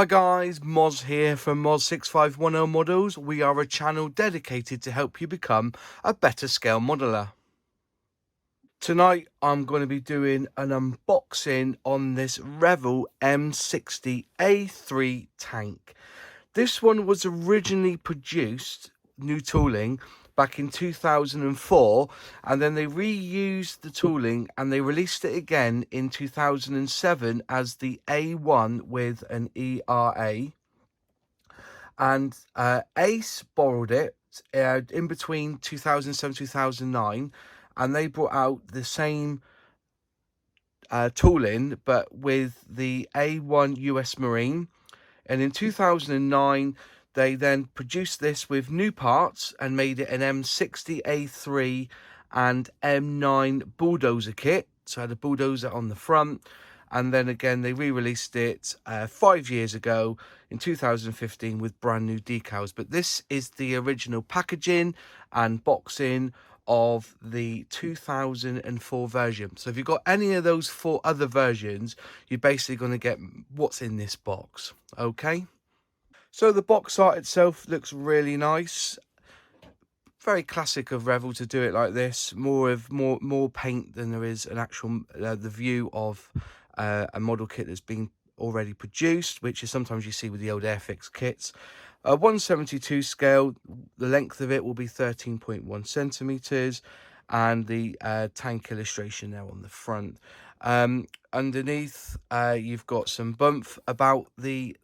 Hi guys, Moz here from Moz6510 Models. We are a channel dedicated to help you become a better scale modeler. Tonight I'm going to be doing an unboxing on this Revell M60 A3 tank. This one was originally produced, new tooling, back in 2004, and then they reused the tooling and they released it again in 2007 as the A1 with an ERA. And Ace borrowed it in between 2007 2009, and they brought out the same tooling but with the A1 US Marine. And in 2009 they then produced this with new parts and made it an M60 A3 and M9 bulldozer kit. So it had a bulldozer on the front, and then again they re-released it 5 years ago in 2015 with brand new decals. But this is the original packaging and boxing of the 2004 version. So if you've got any of those 4 other versions, you're basically going to get what's in this box. Okay, so the box art itself looks really nice. Very classic of Revell to do it like this. More paint than there is an actual the view of a model kit that's been already produced, which is sometimes you see with the old Airfix kits. 172 scale, the length of it will be 13.1 centimeters, and the tank illustration there on the front. Underneath you've got some bump about the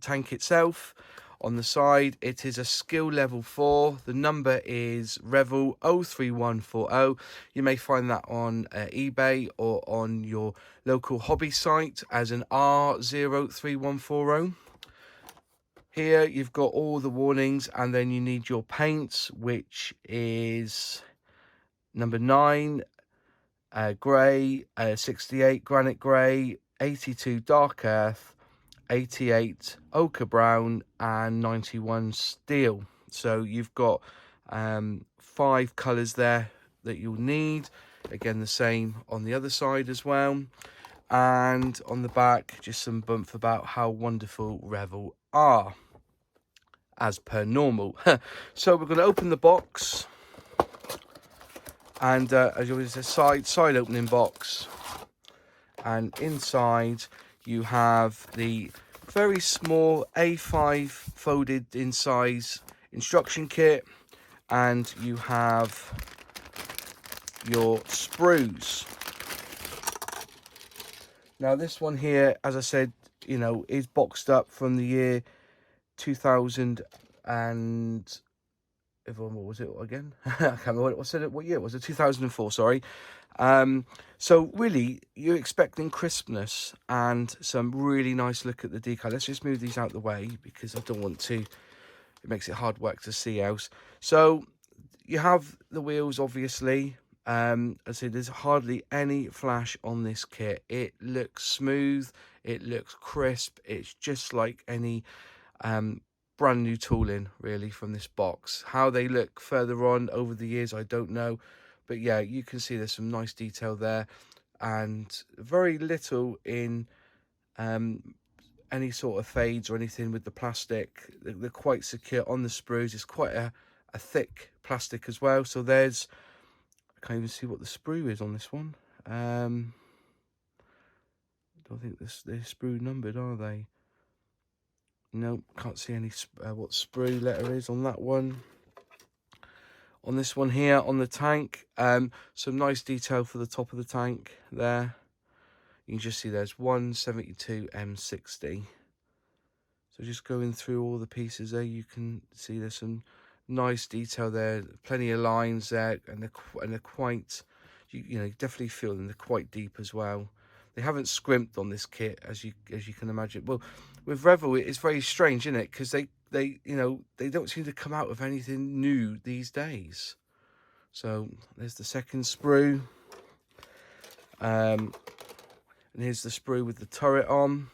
tank itself. On the side, it is a skill level 4. The number is Revell 03140. You may find that on eBay or on your local hobby site as an R03140. Here you've got all the warnings, and then you need your paints, which is number 9 grey, 68 granite grey, 82 dark earth, 88 ochre brown, and 91 steel. So you've got 5 colours there that you'll need. Again, the same on the other side as well. And on the back, just some bump about how wonderful Revell are, as per normal. So we're going to open the box, and as you see, side opening box, and inside you have the very small A5 folded in size instruction kit, and you have your sprues. Now this one here, as I said, you know, is boxed up from the year 2000 and what was it again? I can't remember what year it was. 2004, sorry. So really, you're expecting crispness and some really nice look at the decal. Let's just move these out the way because I don't want to. It makes it hard work to see else. So you have the wheels, obviously. I say there's hardly any flash on this kit. It looks smooth. It looks crisp. It's just like any brand new tooling really from this box. How they look further on over the years, I don't know, but yeah, you can see there's some nice detail there, and very little in any sort of fades or anything with the plastic. They're quite secure on the sprues. It's quite a thick plastic as well. So there's, I can't even see what the sprue is on this one. Don't think they're sprue numbered, are they? Nope, can't see any what sprue letter is on that one. On this one here, on the tank, some nice detail for the top of the tank there. You can just see there's 172 M60. So just going through all the pieces there, you can see there's some nice detail there. Plenty of lines there, and they're quite, you know, definitely feel them. They're quite deep as well. They haven't scrimped on this kit, as you can imagine. Well, with Revell, it's very strange, isn't it? Because they you know, they don't seem to come out with anything new these days. So there's the second sprue, and here's the sprue with the turret on.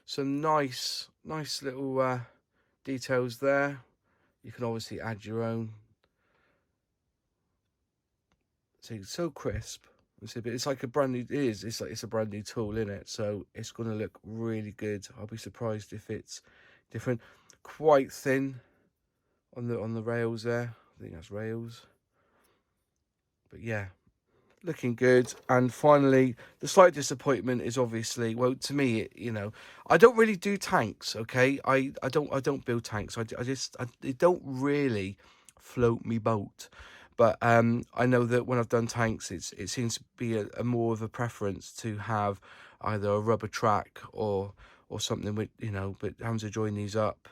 Some nice little details there. You can obviously add your own. So crisp. But it's like a brand new. It is. It's a brand new tool, isn't it? So it's going to look really good. I'll be surprised if it's different. Quite thin on the rails there. I think that's rails. But yeah, looking good. And finally, the slight disappointment is obviously, well, to me, you know, I don't really do tanks. Okay, I don't build tanks. They don't really float me boat. But I know that when I've done tanks, it seems to be a more of a preference to have either a rubber track or something with, you know. But having to join these up,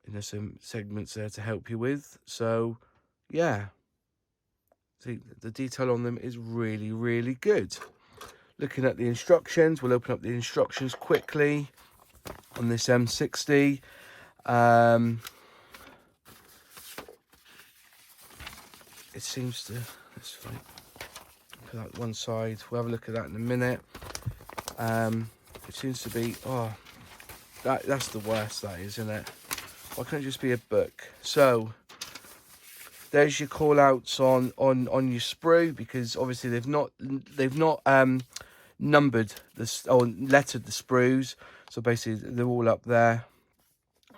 and there's some segments there to help you with. So yeah, see, the detail on them is really, really good. Looking at the instructions, we'll open up the instructions quickly on this M60. It seems to, let's put that one side, we'll have a look at that in a minute. It seems to be, oh, that's the worst, that is, isn't it? Why can't it just be a book? So there's your call outs on your sprue, because obviously they've not numbered this or lettered the sprues, so basically they're all up there.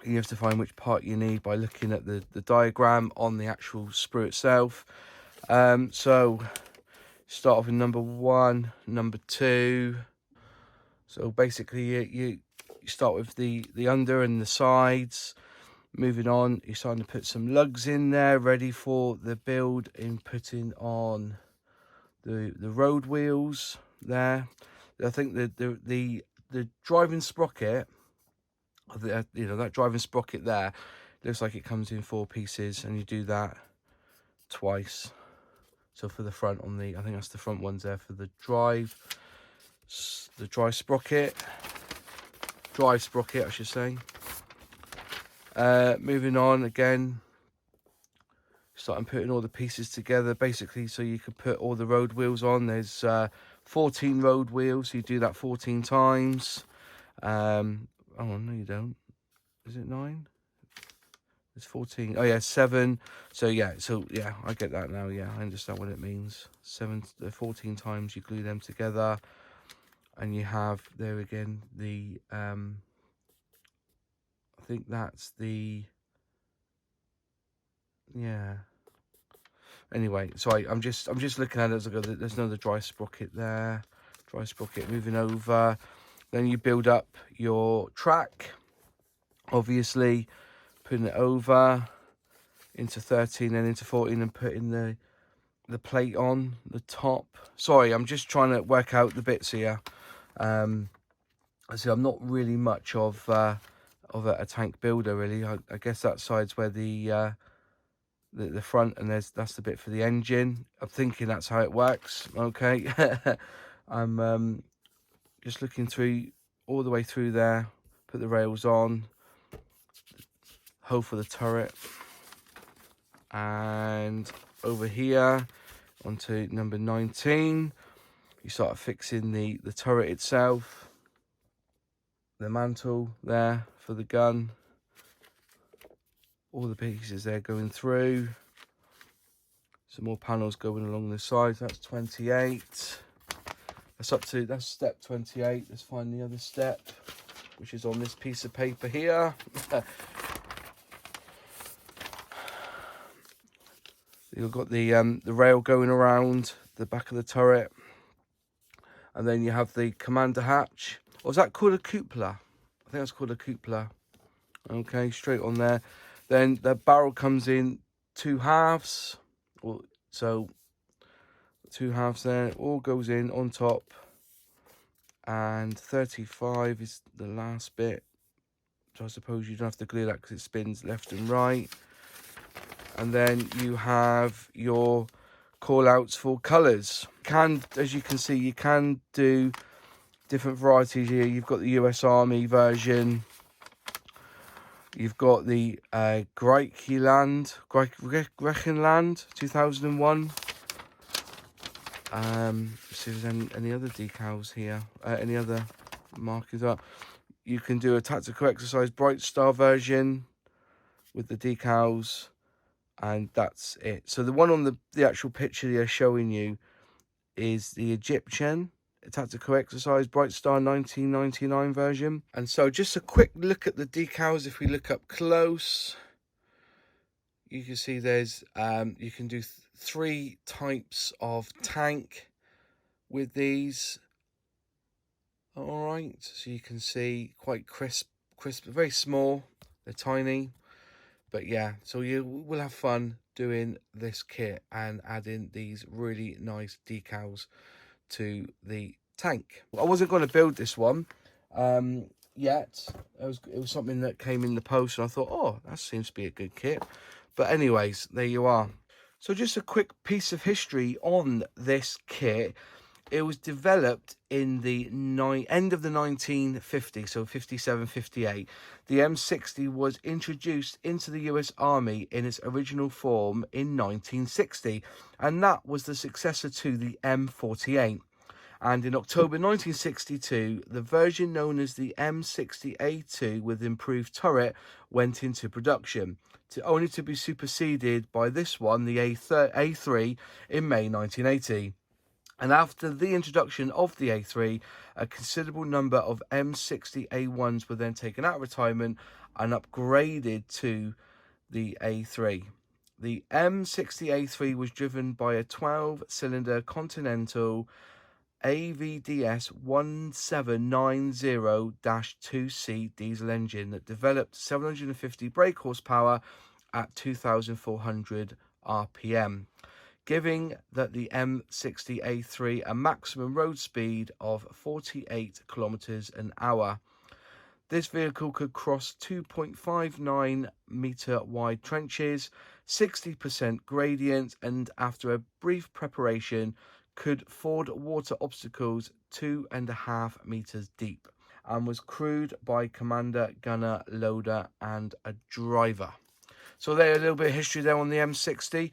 You have to find which part you need by looking at the diagram on the actual sprue itself. So start off with number 1, number 2. So basically you start with the under and the sides. Moving on, you're starting to put some lugs in there, ready for the build in putting on the road wheels there. I think the driving sprocket, you know, that driving sprocket there, looks like it comes in 4 pieces, and you do that twice. So for the front on the, I think that's the front ones there for the drive sprocket, drive sprocket, I should say. Moving on again, starting putting all the pieces together, basically, so you can put all the road wheels on. There's 14 road wheels, so you do that 14 times. Oh no, you don't. Is it 9? It's 14. Oh yeah, 7. So yeah, I get that now. Yeah, I understand what it means. 14 times you glue them together, and you have there again the I think that's the, yeah. Anyway, so I'm just looking at it as I go. There's another dry sprocket there. Dry sprocket moving over. Then you build up your track, obviously putting it over into 13 and into 14 and putting the plate on the top. Sorry, I'm just trying to work out the bits here. I see I'm not really much of a tank builder, really. I guess that side's where the front, and that's the bit for the engine. I'm thinking that's how it works. Okay. I'm just looking through all the way through there. Put the rails on, hole for the turret, and over here onto number 19, you start fixing the turret itself, the mantle there for the gun, all the pieces there going through. Some more panels going along the sides. That's 28. That's step 28. Let's find the other step, which is on this piece of paper here. You've got the rail going around the back of the turret, and then you have the commander hatch. Or is that called a cupola? I think that's called a cupola. Okay, straight on there. Then the barrel comes in 2 halves. So 2 halves there. It all goes in on top. And 35 is the last bit. So I suppose you don't have to glue that because it spins left and right. And then you have your call outs for colours. As you can see, you can do different varieties here. You've got the US Army version. You've got the Griechenland 2001. See if there's any other decals here. Any other markings up. You can do a tactical exercise Bright Star version with the decals, and that's it. So the one on the actual picture they're showing you is the Egyptian Tactical Exercise Bright Star 1999 version. And so just a quick look at the decals. If we look up close, you can see there's you can do three types of tank with these. All right, so you can see quite crisp, very small. They're tiny, but yeah. So you will have fun doing this kit and adding these really nice decals to the tank. I wasn't going to build this one yet. It was something that came in the post, and I thought, oh, that seems to be a good kit. But anyways, there you are. So just a quick piece of history on this kit. It was developed in the end of the 1950s, so 57, 58. The M60 was introduced into the US Army in its original form in 1960, and that was the successor to the M48. And in October 1962, the version known as the M60 A2 with improved turret went into production, only to be superseded by this one, the A3, in May 1980. And after the introduction of the A3, a considerable number of M60 A1s were then taken out of retirement and upgraded to the A3. The M60 A3 was driven by a 12-cylinder Continental AVDS 1790-2C diesel engine that developed 750 brake horsepower at 2,400 RPM. Giving that the M60 A3 a maximum road speed of 48 kilometers an hour. This vehicle could cross 2.59 meter wide trenches, 60% gradient, and after a brief preparation could ford water obstacles 2.5 meters deep, and was crewed by commander, gunner, loader, and a driver. So there, a little bit of history there on the M60.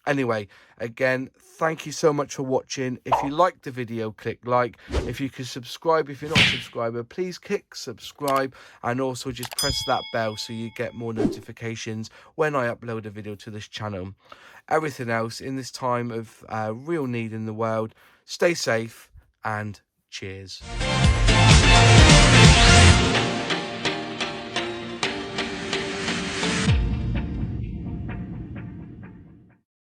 Anyway, again, thank you so much for watching. If you liked the video, click like. If you could subscribe, if you're not a subscriber, please click subscribe, and also just press that bell so you get more notifications when I upload a video to this channel. Everything else, in this time of real need in the world, stay safe and cheers.